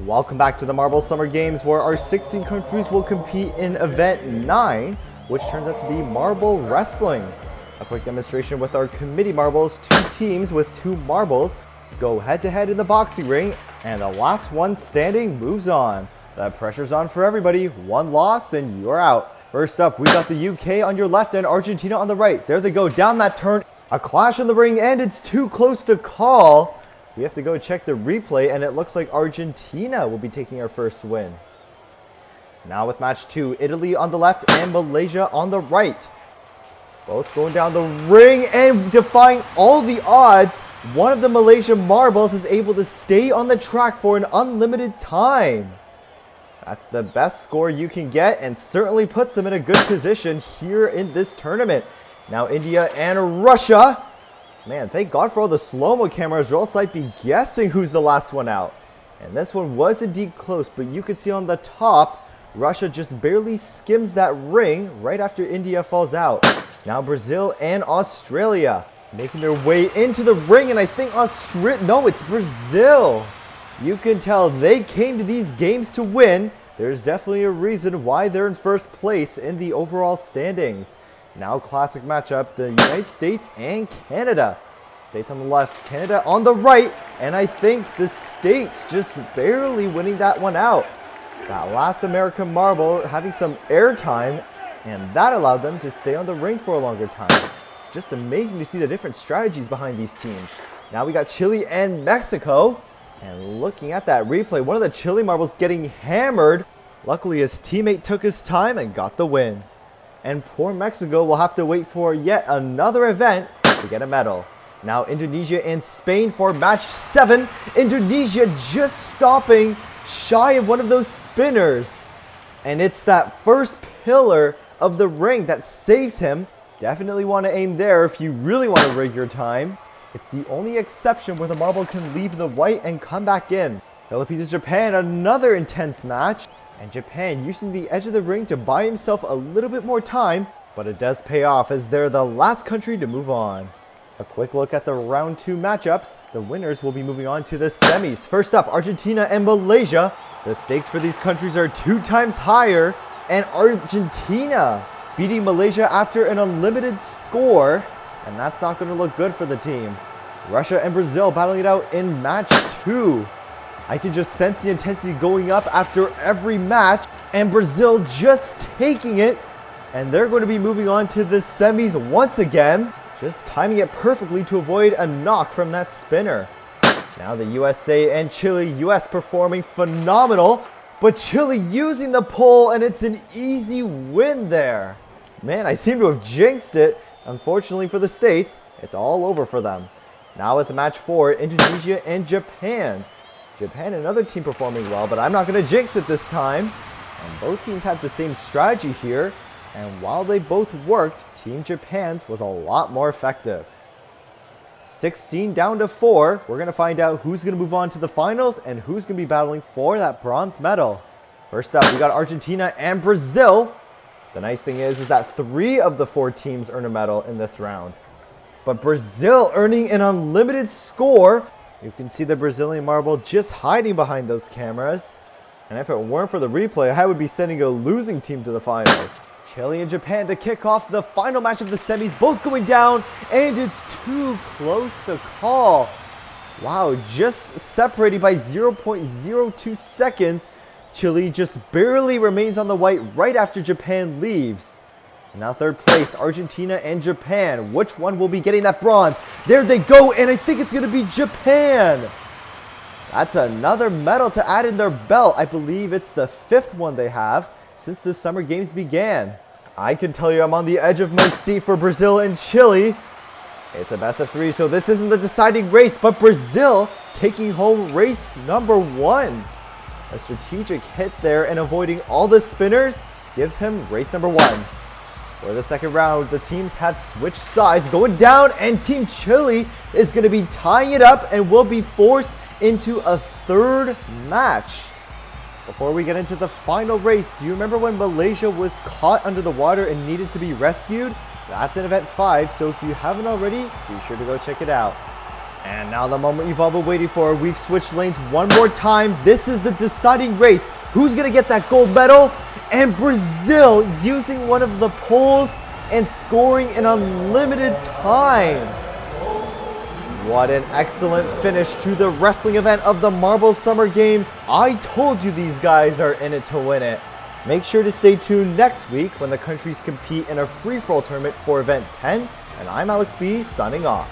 Welcome back to the Marble Summer Games, where our 16 countries will compete in Event 9, which turns out to be Marble Wrestling. A quick demonstration with our committee marbles. 2 teams with 2 marbles go head-to-head in the boxing ring, and the last one standing moves on. The pressure's on for everybody. 1 loss and you're out. First up, we got the UK on your left and Argentina on the right. There they go, down that turn. A clash in the ring, and it's too close to call. We have to go check the replay, and it looks like Argentina will be taking our first win. Now with match 2, Italy on the left and Malaysia on the right. Both going down the ring and defying all the odds. One of the Malaysian marbles is able to stay on the track for an unlimited time. That's the best score you can get, and certainly puts them in a good position here in this tournament. Now India and Russia. Man, thank God for all the slow-mo cameras, or else I'd be guessing who's the last one out. And this one was indeed close, but you can see on the top, Russia just barely skims that ring right after India falls out. Now Brazil and Australia making their way into the ring, and I think no, it's Brazil. You can tell they came to these games to win. There's definitely a reason why they're in first place in the overall standings. Now classic matchup, the United States and Canada. States on the left, Canada on the right, and I think the States just barely winning that one out. That last American marble having some airtime, and that allowed them to stay on the ring for a longer time. It's just amazing to see the different strategies behind these teams. Now we got Chile and Mexico, and looking at that replay, one of the Chile marbles getting hammered. Luckily his teammate took his time and got the win. And poor Mexico will have to wait for yet another event to get a medal. Now Indonesia and Spain for match 7. Indonesia just stopping shy of one of those spinners. And it's that first pillar of the ring that saves him. Definitely want to aim there if you really want to rig your time. It's the only exception where the marble can leave the white and come back in. Philippines and Japan, another intense match. And Japan using the edge of the ring to buy himself a little bit more time, but it does pay off as they're the last country to move on. A quick look at the round 2 matchups. The winners will be moving on to the semis. First up, Argentina and Malaysia. The stakes for these countries are 2 times higher, and Argentina beating Malaysia after an unlimited score, and that's not going to look good for the team. Russia and Brazil battling it out in match 2. I can just sense the intensity going up after every match, and Brazil just taking it, and they're going to be moving on to the semis once again, just timing it perfectly to avoid a knock from that spinner. Now the USA and Chile. US performing phenomenal, but Chile using the pole, and it's an easy win there. Man, I seem to have jinxed it. Unfortunately for the States, it's all over for them. Now with match 4, Indonesia and Japan. Japan, another team performing well, but I'm not going to jinx it this time. And both teams had the same strategy here, and while they both worked, Team Japan's was a lot more effective. 16 down to 4. We're going to find out who's going to move on to the finals and who's going to be battling for that bronze medal. First up, we got Argentina and Brazil. The nice thing is that 3 of the 4 teams earn a medal in this round. But Brazil earning an unlimited score. You can see the Brazilian marble just hiding behind those cameras. And if it weren't for the replay, I would be sending a losing team to the finals. Chile and Japan to kick off the final match of the semis, both going down, and it's too close to call. Wow, just separated by 0.02 seconds. Chile just barely remains on the white right after Japan leaves. Now third place, Argentina and Japan. Which one will be getting that bronze? There they go, and I think it's going to be Japan. That's another medal to add in their belt. I believe it's the 5th one they have since the Summer Games began. I can tell you I'm on the edge of my seat for Brazil and Chile. It's a best of 3, so this isn't the deciding race, but Brazil taking home race number 1. A strategic hit there, and avoiding all the spinners gives him race number 1. For the second round, the teams have switched sides, going down, and Team Chile is going to be tying it up and will be forced into a 3rd match. Before we get into the final race, do you remember when Malaysia was caught under the water and needed to be rescued? That's in Event 5, so if you haven't already, be sure to go check it out. And now the moment you've all been waiting for. We've switched lanes one more time. This is the deciding race. Who's going to get that gold medal? And Brazil using one of the poles and scoring in unlimited time. What an excellent finish to the wrestling event of the Marble Summer Games. I told you these guys are in it to win it. Make sure to stay tuned next week when the countries compete in a free-for-all tournament for Event 10. And I'm Alex B, signing off.